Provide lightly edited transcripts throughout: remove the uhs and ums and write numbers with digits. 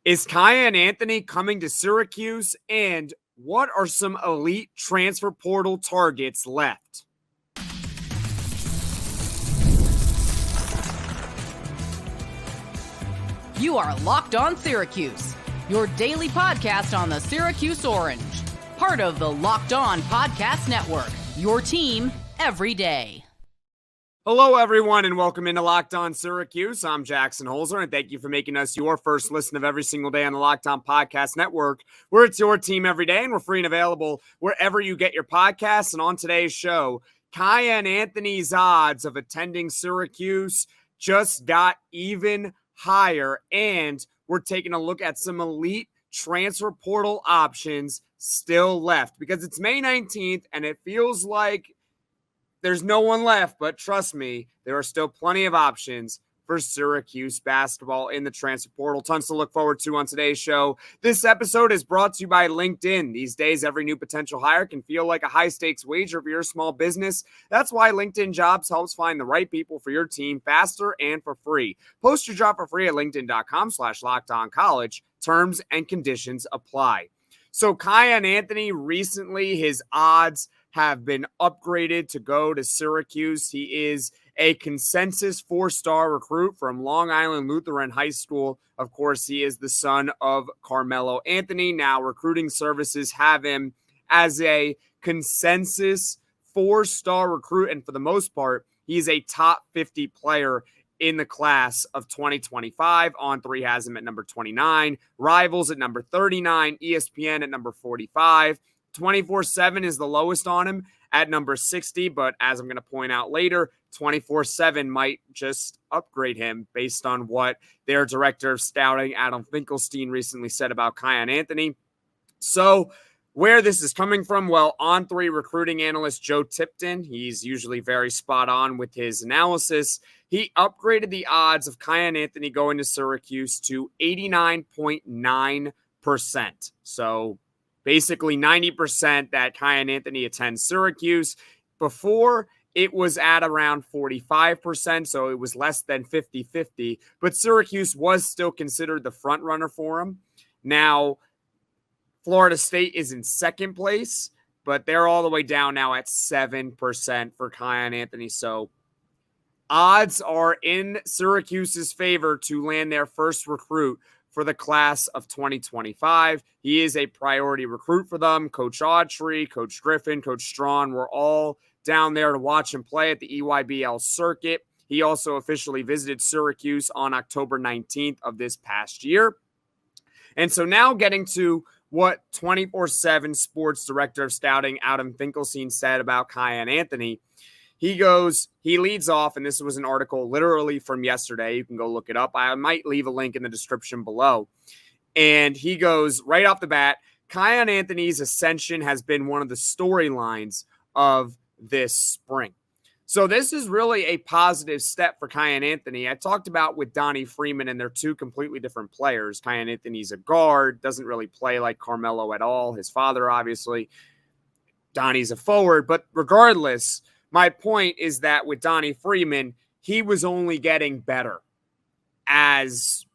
Is Kiyan Anthony coming to Syracuse? And what are some elite transfer portal targets left? You are Locked On Syracuse, your daily podcast on the Syracuse Orange. Part of the Locked On Podcast Network, your team every day. Hello, everyone, and welcome into Locked On Syracuse. I'm Jackson Holzer, and thank you for making us your first listen of every single day on the Locked On Podcast Network, where it's your team every day, and we're free and available wherever you get your podcasts. And on today's show, Kiyan Anthony's odds of attending Syracuse just got even higher, and we're taking a look at some elite transfer portal options still left, because it's May 19th, and it feels like there's no one left, but trust me, there are still plenty of options for Syracuse basketball in the transfer portal. Tons to look forward to on today's show. This episode is brought to you by LinkedIn. These days, every new potential hire can feel like a high-stakes wager for your small business. That's why LinkedIn Jobs helps find the right people for your team faster and for free. Post your job for free at linkedin.com/lockedoncollege. Terms and conditions apply. So Kiyan Anthony, recently his odds have been upgraded to go to Syracuse. He is a consensus 4-star recruit from Long Island Lutheran High School. Of course, he is the son of Carmelo Anthony. Now, recruiting services have him as a consensus 4-star recruit, and for the most part, he's a top 50 player in the class of 2025. On3 has him at number 29, Rivals at number 39, ESPN at number 45. 24/7 is the lowest on him at number 60, but as I'm going to point out later, 24/7 might just upgrade him based on what their director of scouting, Adam Finkelstein, recently said about Kiyan Anthony. So where this is coming from, well, On3 recruiting analyst Joe Tipton, he's usually very spot on with his analysis. He upgraded the odds of Kiyan Anthony going to Syracuse to 89.9%. So basically 90% that Kiyan Anthony attends Syracuse. Before, it was at around 45%, so it was less than 50-50. But Syracuse was still considered the front runner for him. Now, Florida State is in second place, but they're all the way down now at 7% for Kiyan Anthony. So odds are in Syracuse's favor to land their first recruit for the class of 2025. He is a priority recruit for them. Coach Autry, Coach Griffin, Coach Strawn were all down there to watch him play at the EYBL circuit. He also officially visited Syracuse on October 19th of this past year. And so now getting to what 24/7 Sports Director of Scouting Adam Finkelstein said about Kiyan Anthony. He leads off, and this was an article literally from yesterday. You can go look it up. I might leave a link in the description below. And he goes right off the bat, Kiyan Anthony's ascension has been one of the storylines of this spring. So this is really a positive step for Kiyan Anthony. I talked about with Donnie Freeman, and they're two completely different players. Kiyan Anthony's a guard, doesn't really play like Carmelo at all. His father, obviously. Donnie's a forward. But regardless, my point is that with Donnie Freeman, he was only getting better as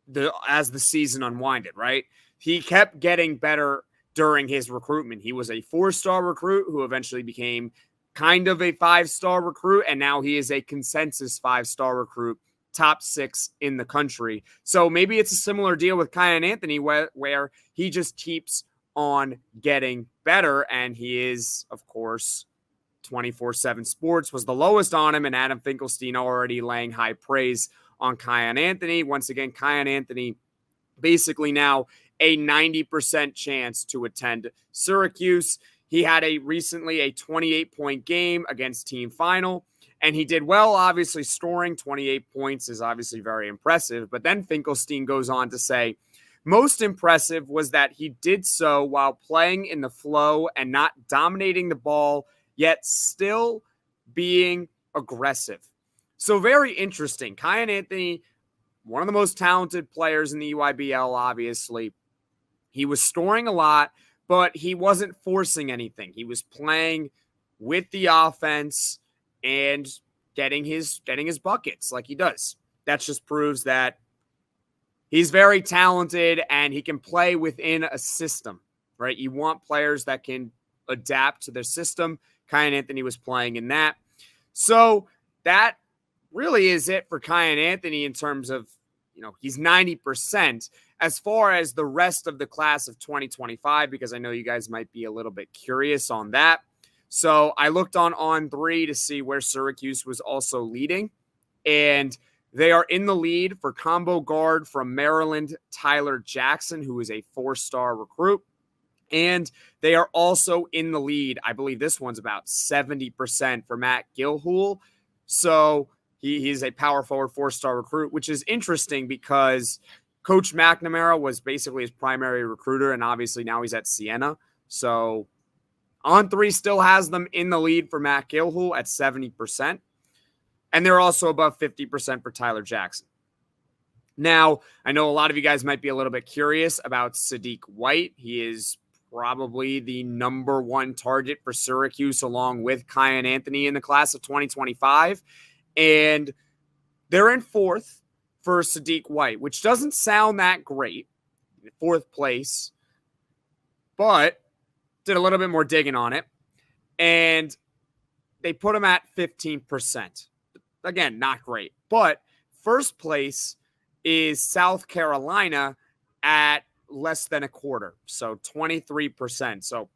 the season unwinded, right? He kept getting better during his recruitment. He was a 4-star recruit who eventually became kind of a 5-star recruit, and now he is a consensus 5-star recruit, top 6 in the country. So maybe it's a similar deal with Kiyan Anthony where he just keeps on getting better, and he is, of course, 24/7 Sports was the lowest on him, and Adam Finkelstein already laying high praise on Kiyan Anthony. Once again, Kiyan Anthony basically now a 90% chance to attend Syracuse. He had recently a 28-point game against Team Final, and he did well, obviously scoring 28 points is obviously very impressive. But then Finkelstein goes on to say, most impressive was that he did so while playing in the flow and not dominating the ball, yet still being aggressive. So very interesting. Kiyan Anthony, one of the most talented players in the EYBL, obviously. He was scoring a lot, but he wasn't forcing anything. He was playing with the offense and getting his buckets like he does. That just proves that he's very talented and he can play within a system, right? You want players that can adapt to their system. Kiyan Anthony was playing in that. So that really is it for Kiyan Anthony in terms of, he's 90%. As far as the rest of the class of 2025, because I know you guys might be a little bit curious on that. So I looked on On3 to see where Syracuse was also leading. And they are in the lead for combo guard from Maryland, Tyler Jackson, who is a 4-star recruit. And they are also in the lead. I believe this one's about 70% for Matt Gilhool. So he's a power forward 4-star recruit, which is interesting because Coach McNamara was basically his primary recruiter, and obviously now he's at Siena. So On3 still has them in the lead for Matt Gilhool at 70%. And they're also above 50% for Tyler Jackson. Now, I know a lot of you guys might be a little bit curious about Sadiq White. He is probably the number one target for Syracuse along with Kiyan Anthony in the class of 2025. And they're in 4th for Sadiq White, which doesn't sound that great. 4th place. But did a little bit more digging on it. And they put him at 15%. Again, not great. But first place is South Carolina at less than a quarter. So 23%. So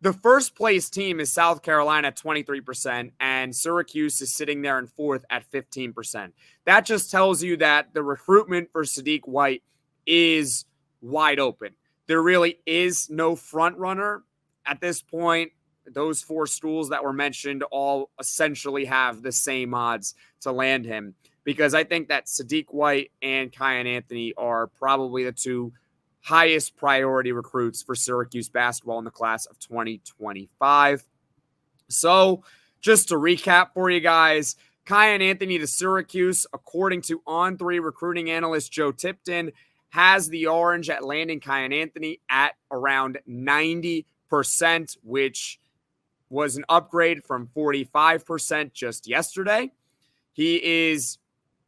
the first place team is South Carolina at 23%, and Syracuse is sitting there in 4th at 15%. That just tells you that the recruitment for Sadiq White is wide open. There really is no front runner at this point. Those 4 schools that were mentioned all essentially have the same odds to land him, because I think that Sadiq White and Kiyan Anthony are probably the 2 highest priority recruits for Syracuse basketball in the class of 2025. So just to recap for you guys, Kiyan Anthony to Syracuse, according to On3 recruiting analyst Joe Tipton, has the orange at landing Kiyan Anthony at around 90%, which was an upgrade from 45% just yesterday. He is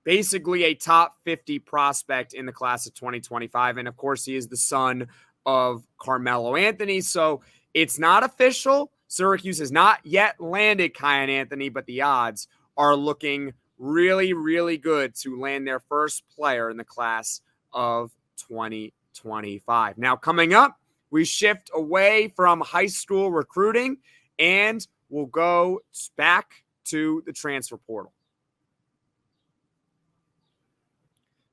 basically a top 50 prospect in the class of 2025. And of course, he is the son of Carmelo Anthony. So it's not official. Syracuse has not yet landed Kiyan Anthony, but the odds are looking really, really good to land their first player in the class of 2025. Now, coming up, we shift away from high school recruiting and we'll go back to the transfer portal.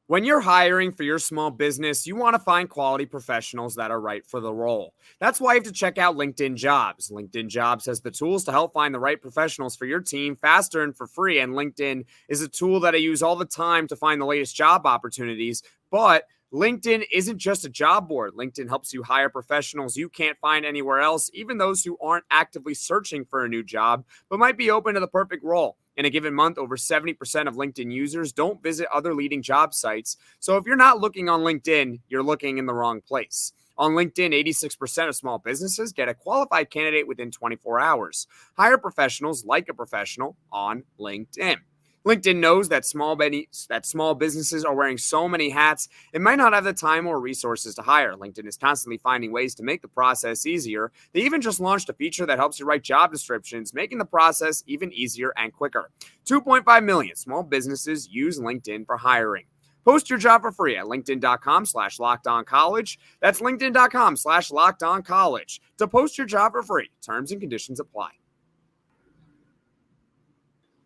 When you're hiring for your small business, you want to find quality professionals that are right for the role. That's why you have to check out LinkedIn Jobs. LinkedIn Jobs has the tools to help find the right professionals for your team faster and for free. And LinkedIn is a tool that I use all the time to find the latest job opportunities. But LinkedIn isn't just a job board. LinkedIn helps you hire professionals you can't find anywhere else, even those who aren't actively searching for a new job, but might be open to the perfect role. In a given month, over 70% of LinkedIn users don't visit other leading job sites. So if you're not looking on LinkedIn, you're looking in the wrong place. On LinkedIn, 86% of small businesses get a qualified candidate within 24 hours. Hire professionals like a professional on LinkedIn. LinkedIn knows that small businesses are wearing so many hats, it might not have the time or resources to hire. LinkedIn is constantly finding ways to make the process easier. They even just launched a feature that helps you write job descriptions, making the process even easier and quicker. 2.5 million small businesses use LinkedIn for hiring. Post your job for free at linkedin.com/lockedoncollege. That's linkedin.com/lockedoncollege to post your job for free. Terms and conditions apply.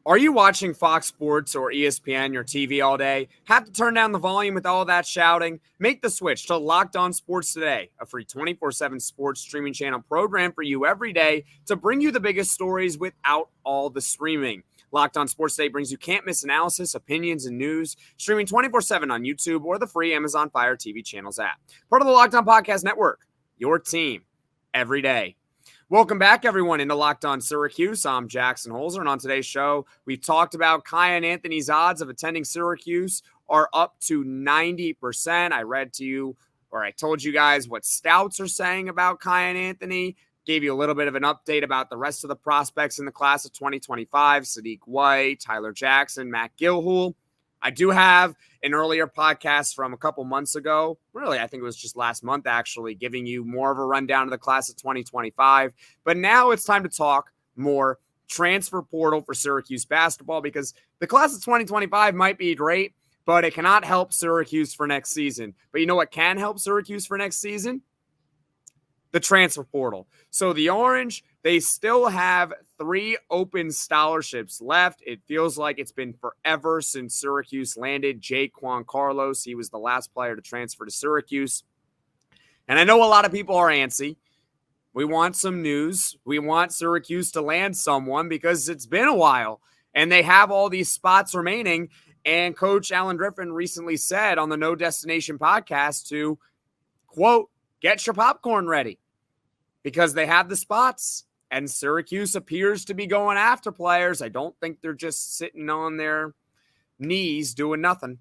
Are you watching Fox Sports or ESPN, your TV all day? Have to turn down the volume with all that shouting? Make the switch to Locked On Sports Today, a free 24/7 sports streaming channel program for you every day to bring you the biggest stories without all the streaming. Locked On Sports Today brings you can't-miss analysis, opinions, and news, streaming 24/7 on YouTube or the free Amazon Fire TV channels app. Part of the Locked On Podcast Network, your team every day. Welcome back, everyone, into Locked On Syracuse. I'm Jackson Holzer, and on today's show, we've talked about Kiyan Anthony's odds of attending Syracuse are up to 90%. I told you guys what scouts are saying about Kiyan Anthony, gave you a little bit of an update about the rest of the prospects in the class of 2025, Sadiq White, Tyler Jackson, Matt Gilhool. I do have an earlier podcast from a couple months ago. Really, I think it was just last month, actually, giving you more of a rundown of the class of 2025. But now it's time to talk more transfer portal for Syracuse basketball, because the class of 2025 might be great, but it cannot help Syracuse for next season. But you know what can help Syracuse for next season? The transfer portal. So the Orange, they still have 3 open scholarships left. It feels like it's been forever since Syracuse landed Jaquan Carlos. He was the last player to transfer to Syracuse. And I know a lot of people are antsy. We want some news. We want Syracuse to land someone because it's been a while and they have all these spots remaining. And Coach Alan Griffin recently said on the No Destination podcast to, quote, get your popcorn ready, because they have the spots and Syracuse appears to be going after players. I don't think they're just sitting on their knees doing nothing.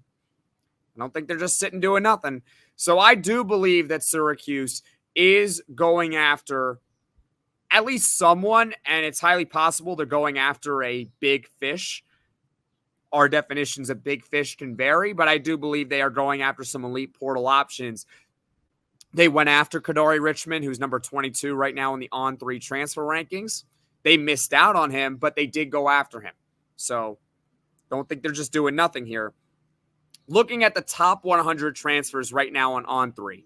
I don't think they're just sitting doing nothing. So I do believe that Syracuse is going after at least someone, and it's highly possible they're going after a big fish. Our definitions of big fish can vary, but I do believe they are going after some elite portal options. They went after Kadari Richmond, who's number 22 right now in the On3 transfer rankings. They missed out on him, but they did go after him. So don't think they're just doing nothing here. Looking at the top 100 transfers right now on On3.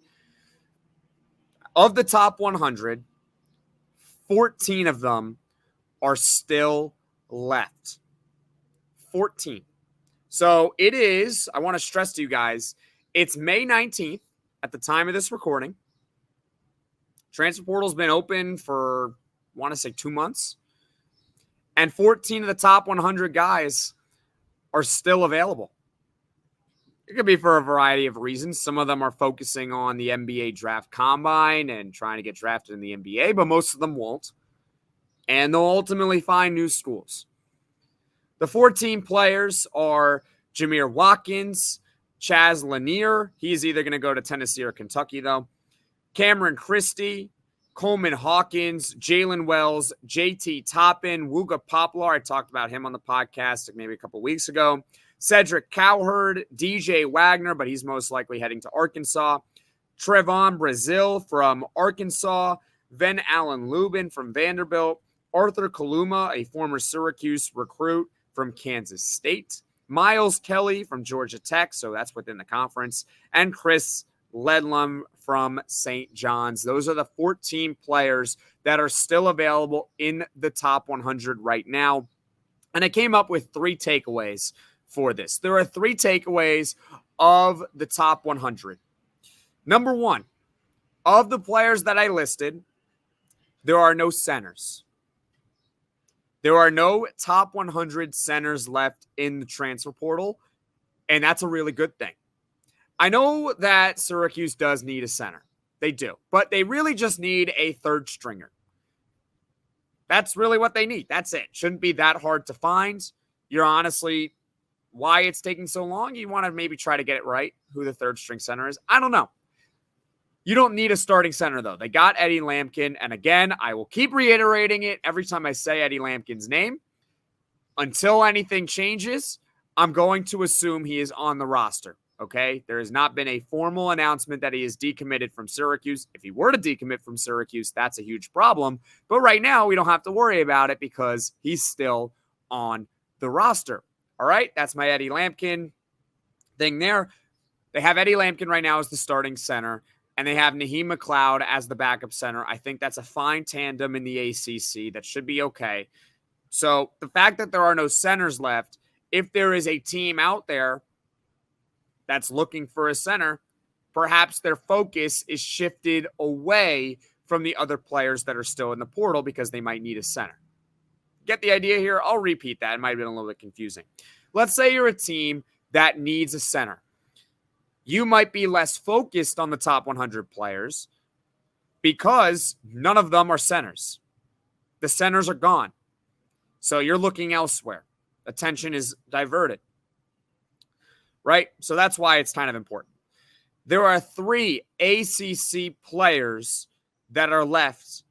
Of the top 100, 14 of them are still left. 14. So it is, I want to stress to you guys, it's May 19th at the time of this recording. Transfer portal's been open for, I want to say, 2 months. And 14 of the top 100 guys are still available. It could be for a variety of reasons. Some of them are focusing on the NBA draft combine and trying to get drafted in the NBA, but most of them won't. And they'll ultimately find new schools. The 14 players are Jameer Watkins, Chaz Lanier. He's either going to go to Tennessee or Kentucky, though. Cameron Christie, Coleman Hawkins, Jalen Wells, JT Toppin, Wooga Poplar. I talked about him on the podcast maybe a couple weeks ago. Cedric Coward, DJ Wagner, but he's most likely heading to Arkansas. Trevon Brazil from Arkansas. Ven Allen Lubin from Vanderbilt. Arthur Kaluma, a former Syracuse recruit from Kansas State. Miles Kelly from Georgia Tech, so that's within the conference. And Chris Ledlum from St. John's. Those are the 14 players that are still available in the top 100 right now. And I came up with 3 takeaways for this. There are 3 takeaways of the top 100. Number 1, of the players that I listed, there are no centers. There are no top 100 centers left in the transfer portal, and that's a really good thing. I know that Syracuse does need a center. They do, but they really just need a third stringer. That's really what they need. That's it. Shouldn't be that hard to find. You're honestly, why it's taking so long, you want to maybe try to get it right, who the third string center is. I don't know. You don't need a starting center, though. They got Eddie Lampkin, and again, I will keep reiterating it every time I say Eddie Lampkin's name. Until anything changes, I'm going to assume he is on the roster, okay? There has not been a formal announcement that he is decommitted from Syracuse. If he were to decommit from Syracuse, that's a huge problem. But right now, we don't have to worry about it because he's still on the roster. All right, that's my Eddie Lampkin thing there. They have Eddie Lampkin right now as the starting center, and they have Naheem McLeod as the backup center. I think that's a fine tandem in the ACC. That should be okay. So the fact that there are no centers left, if there is a team out there that's looking for a center, perhaps their focus is shifted away from the other players that are still in the portal because they might need a center. Get the idea here? I'll repeat that. It might have been a little bit confusing. Let's say you're a team that needs a center. You might be less focused on the top 100 players because none of them are centers. The centers are gone. So you're looking elsewhere. Attention is diverted. Right? So that's why it's kind of important. There are 3 ACC players that are left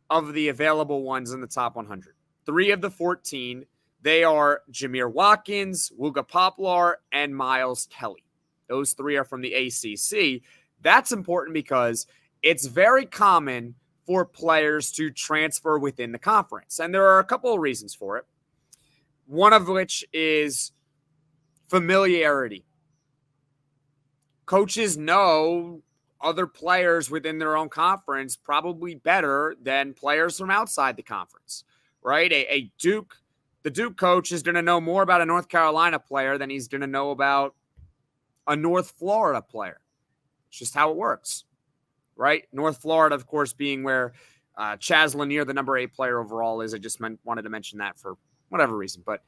of the available ones in the top 100. 3 of the 14 They are Jameer Watkins, Wooga Poplar, and Miles Kelly. Those three are from the ACC. That's important because it's very common for players to transfer within the conference. And there are a couple of reasons for it. One of which is familiarity. Coaches know other players within their own conference probably better than players from outside the conference, right? The Duke coach is going to know more about a North Carolina player than he's going to know about a North Florida player. It's just how it works, right? North Florida, of course, being where Chaz Lanier, the number 8 player overall, is. I just wanted to mention that for whatever reason, but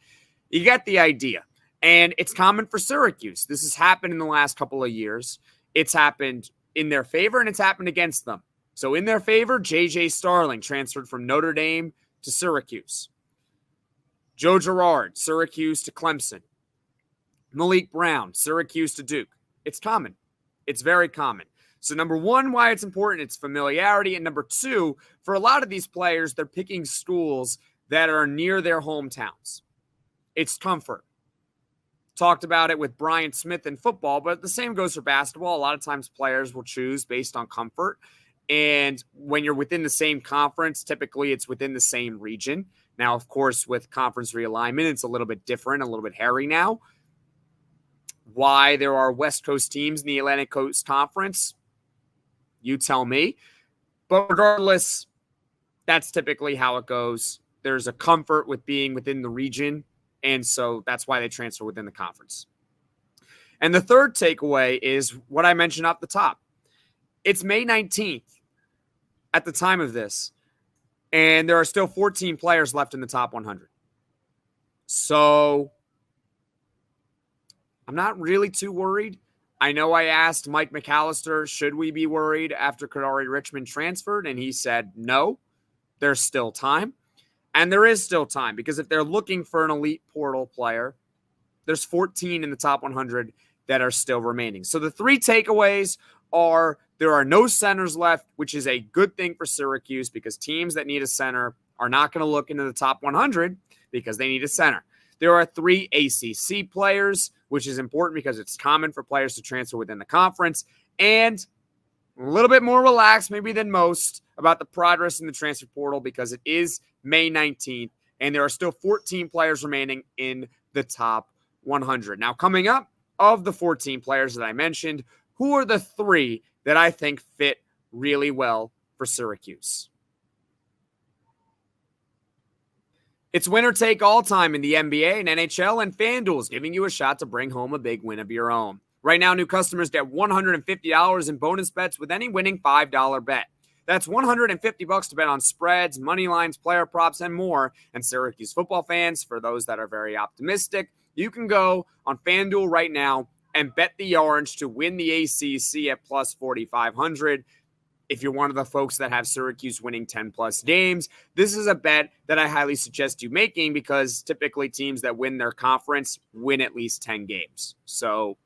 you get the idea. And it's common for Syracuse. This has happened in the last couple of years. It's happened in their favor and it's happened against them. So in their favor, J.J. Starling transferred from Notre Dame to Syracuse. Joe Girard, Syracuse to Clemson. Malik Brown, Syracuse to Duke. It's common. It's very common. So number one, why it's important, it's familiarity. And number two, for a lot of these players, they're picking schools that are near their hometowns. It's comfort. Talked about it with Brian Smith in football, but the same goes for basketball. A lot of times players will choose based on comfort. And when you're within the same conference, typically it's within the same region. Now, of course, with conference realignment, it's a little bit different, a little bit hairy now. Why there are West Coast teams in the Atlantic Coast Conference, you tell me. But regardless, that's typically how it goes. There's a comfort with being within the region, and so that's why they transfer within the conference. And the third takeaway is what I mentioned off the top. It's May 19th at the time of this, and there are still 14 players left in the top 100. So I'm not really too worried. I know I asked Mike McAllister, should we be worried after Kadari Richmond transferred? And he said, no, there's still time. And there is still time because if they're looking for an elite portal player, there's 14 in the top 100 that are still remaining. So the three takeaways are there are no centers left, which is a good thing for Syracuse because teams that need a center are not going to look into the top 100 because they need a center. There are 3 ACC players, which is important because it's common for players to transfer within the conference, and a little bit more relaxed maybe than most about the progress in the transfer portal because it is May 19th, and there are still 14 players remaining in the top 100. Now, coming up, of the 14 players that I mentioned, who are the 3 that I think fit really well for Syracuse? It's winner take all time in the NBA and NHL, and FanDuel is giving you a shot to bring home a big win of your own. Right now, new customers get $150 in bonus bets with any winning $5 bet. That's $150 to bet on spreads, money lines, player props, and more. And Syracuse football fans, for those that are very optimistic, you can go on FanDuel right now and bet the Orange to win the ACC at plus 4,500. If you're one of the folks that have Syracuse winning 10-plus games, this is a bet that I highly suggest you making because typically teams that win their conference win at least 10 games. So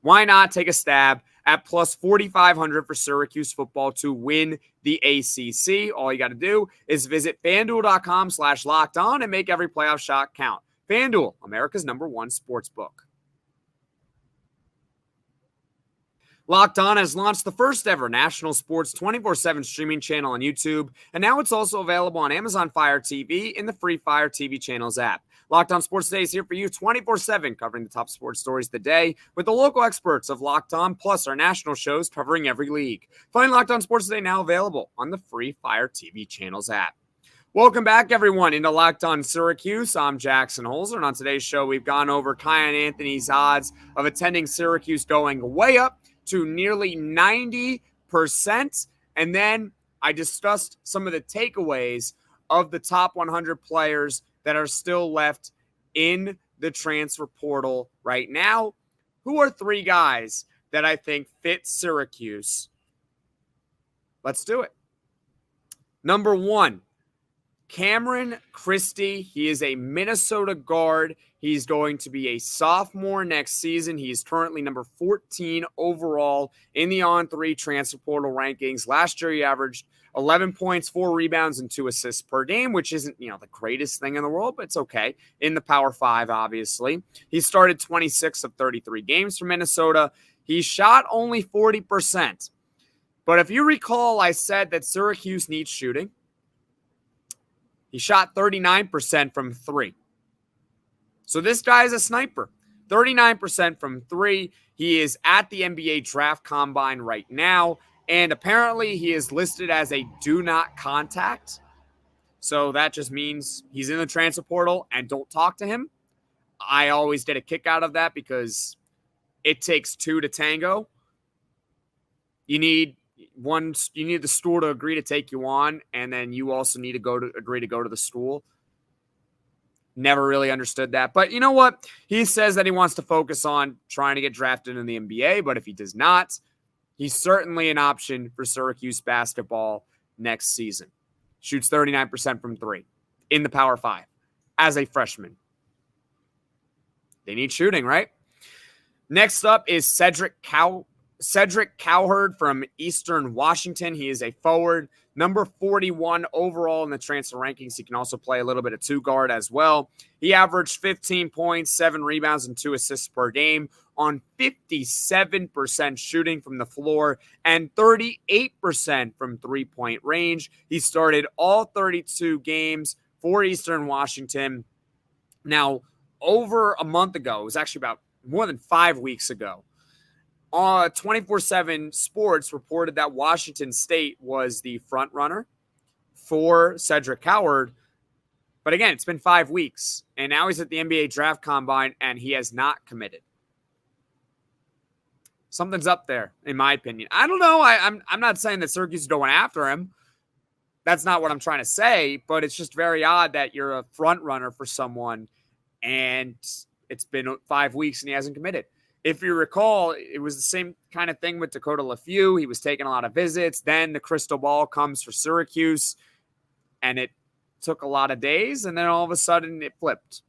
why not take a stab at plus 4,500 for Syracuse football to win the ACC? All you got to do is visit FanDuel.com/lockedon and make every playoff shot count. FanDuel, America's #1 sportsbook. Locked On has launched the first ever national sports 24/7 streaming channel on YouTube, and now it's also available on Amazon Fire TV in the free Fire TV channels app. Locked On Sports Today is here for you 24/7, covering the top sports stories of the day with the local experts of Locked On, plus our national shows covering every league. Find Locked On Sports Today now available on the free Fire TV channels app. Welcome back, everyone, into Locked On Syracuse. I'm Jackson Holzer, and on today's show, we've gone over Kiyan Anthony's odds of attending Syracuse going way up to nearly 90%. And then I discussed some of the takeaways of the top 100 players that are still left in the transfer portal right now. Who are 3 guys that I think fit Syracuse? Let's do it. Number 1, Cameron Christie, he is a Minnesota guard. He's going to be a sophomore next season. He is currently number 14 overall in the On3 transfer portal rankings. Last year, he averaged 11 points, 4 rebounds, and 2 assists per game, which isn't, the greatest thing in the world, but it's okay. In the Power 5, obviously. He started 26 of 33 games for Minnesota. He shot only 40%. But if you recall, I said that Syracuse needs shooting. He shot 39% from 3. So this guy is a sniper. 39% from 3. He is at the NBA draft combine right now. And apparently he is listed as a do not contact. So that just means he's in the transfer portal and don't talk to him. I always get a kick out of that because it takes 2 to tango. You need the school to agree to take you on, and then you also need to agree to go to the school. Never really understood that. But you know what? He says that he wants to focus on trying to get drafted in the NBA, but if he does not, he's certainly an option for Syracuse basketball next season. Shoots 39% from 3 in the Power 5 as a freshman. They need shooting, right? Next up is Cedric Coward from Eastern Washington. He is a forward, number 41 overall in the transfer rankings. He can also play a little bit of 2 guard as well. He averaged 15 points, 7 rebounds, and 2 assists per game on 57% shooting from the floor and 38% from 3-point range. He started all 32 games for Eastern Washington. Now, over a month ago, it was actually about more than 5 weeks ago, 24/7 Sports reported that Washington State was the front runner for Cedric Coward. But again, it's been 5 weeks, and now he's at the NBA draft combine, and he has not committed. Something's up there, in my opinion. I don't know. I'm not saying that Syracuse is going after him. That's not what I'm trying to say, but it's just very odd that you're a front runner for someone, and it's been 5 weeks, and he hasn't committed. If you recall, it was the same kind of thing with Dakota LeFew. He was taking a lot of visits. Then the crystal ball comes for Syracuse, and it took a lot of days, and then all of a sudden it flipped.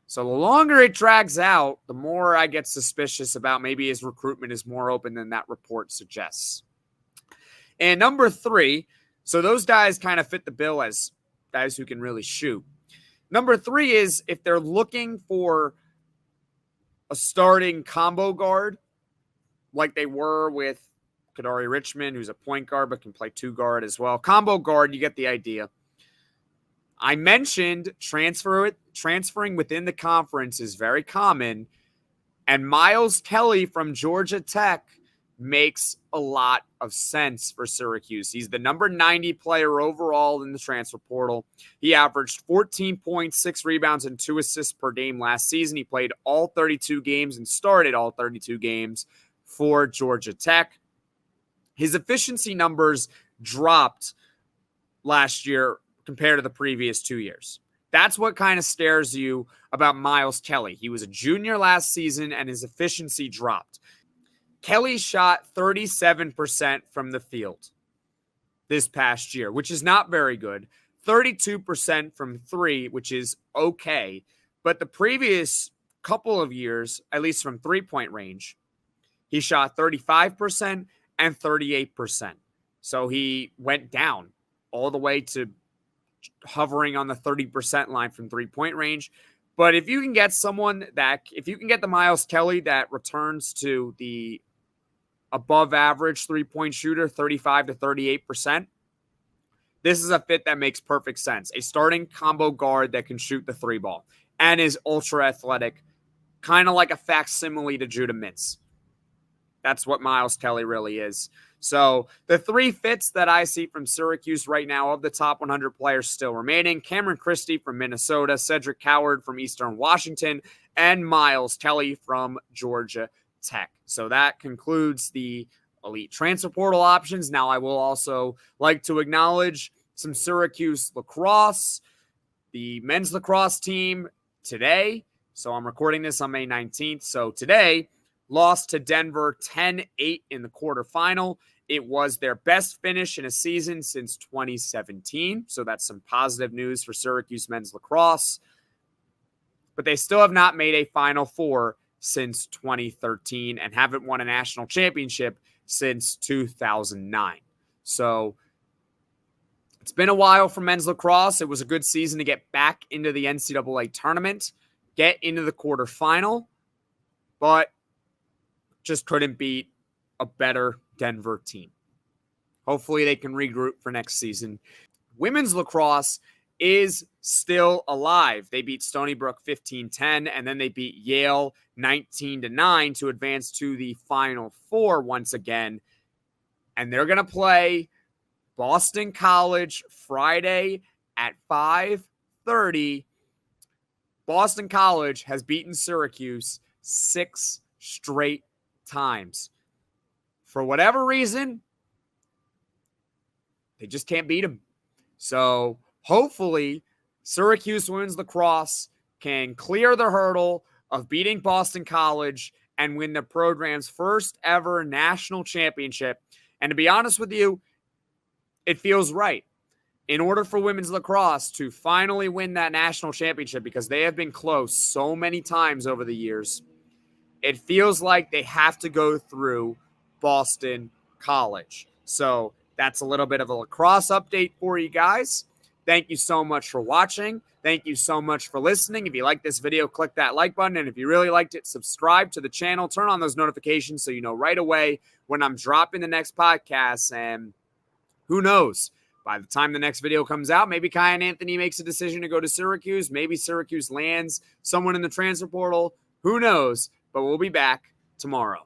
So the longer it drags out, the more I get suspicious about maybe his recruitment is more open than that report suggests. And number 3, so those guys kind of fit the bill as guys who can really shoot. Number 3 is if they're looking for a starting combo guard like they were with Kadari Richmond, who's a point guard but can play 2 guard as well. Combo guard, you get the idea. I mentioned transferring within the conference is very common, and Miles Kelly from Georgia Tech makes a lot of sense for Syracuse. He's the number 90 player overall in the transfer portal. He averaged 14 points, 6 rebounds, and 2 assists per game last season. He played all 32 games and started all 32 games for Georgia Tech. His efficiency numbers dropped last year compared to the previous 2 years. That's what kind of scares you about Miles Kelly. He was a junior last season, and his efficiency dropped. Kelly shot 37% from the field this past year, which is not very good. 32% from 3, which is okay. But the previous couple of years, at least from 3-point range, he shot 35% and 38%. So he went down all the way to hovering on the 30% line from 3-point range. But if you can get the Miles Kelly that returns to the above average 3-point shooter, 35 to 38%, this is a fit that makes perfect sense. A starting combo guard that can shoot the 3 ball and is ultra athletic, kind of like a facsimile to Judah Mintz. That's what Miles Kelly really is. So the 3 fits that I see from Syracuse right now of the top 100 players still remaining: Cameron Christie from Minnesota, Cedric Coward from Eastern Washington, and Miles Kelly from Georgia Tech. So that concludes the elite transfer portal options. Now I will also like to acknowledge some Syracuse lacrosse. The men's lacrosse team today, so I'm recording this on May 19th. So today, lost to Denver 10-8 in the quarterfinal It was their best finish in a season since 2017. So that's some positive news for Syracuse men's lacrosse. But they still have not made a Final Four since 2013 and haven't won a national championship since 2009. So it's been a while for men's lacrosse. It was a good season to get back into the NCAA tournament, get into the quarterfinal, but just couldn't beat a better Denver team. Hopefully they can regroup for next season. Women's lacrosse is still alive. They beat Stony Brook 15-10, and then they beat Yale 19-9 to advance to the Final Four once again. And they're going to play Boston College Friday at 5:30. Boston College has beaten Syracuse 6 straight times. For whatever reason, they just can't beat them. So hopefully, Syracuse women's lacrosse can clear the hurdle of beating Boston College and win the program's first ever national championship. And to be honest with you, it feels right. In order for women's lacrosse to finally win that national championship, because they have been close so many times over the years, it feels like they have to go through Boston College. So that's a little bit of a lacrosse update for you guys. Thank you so much for watching. Thank you so much for listening. If you like this video, click that like button. And if you really liked it, subscribe to the channel. Turn on those notifications so you know right away when I'm dropping the next podcast. And who knows? By the time the next video comes out, maybe Kiyan Anthony makes a decision to go to Syracuse. Maybe Syracuse lands someone in the transfer portal. Who knows? But we'll be back tomorrow.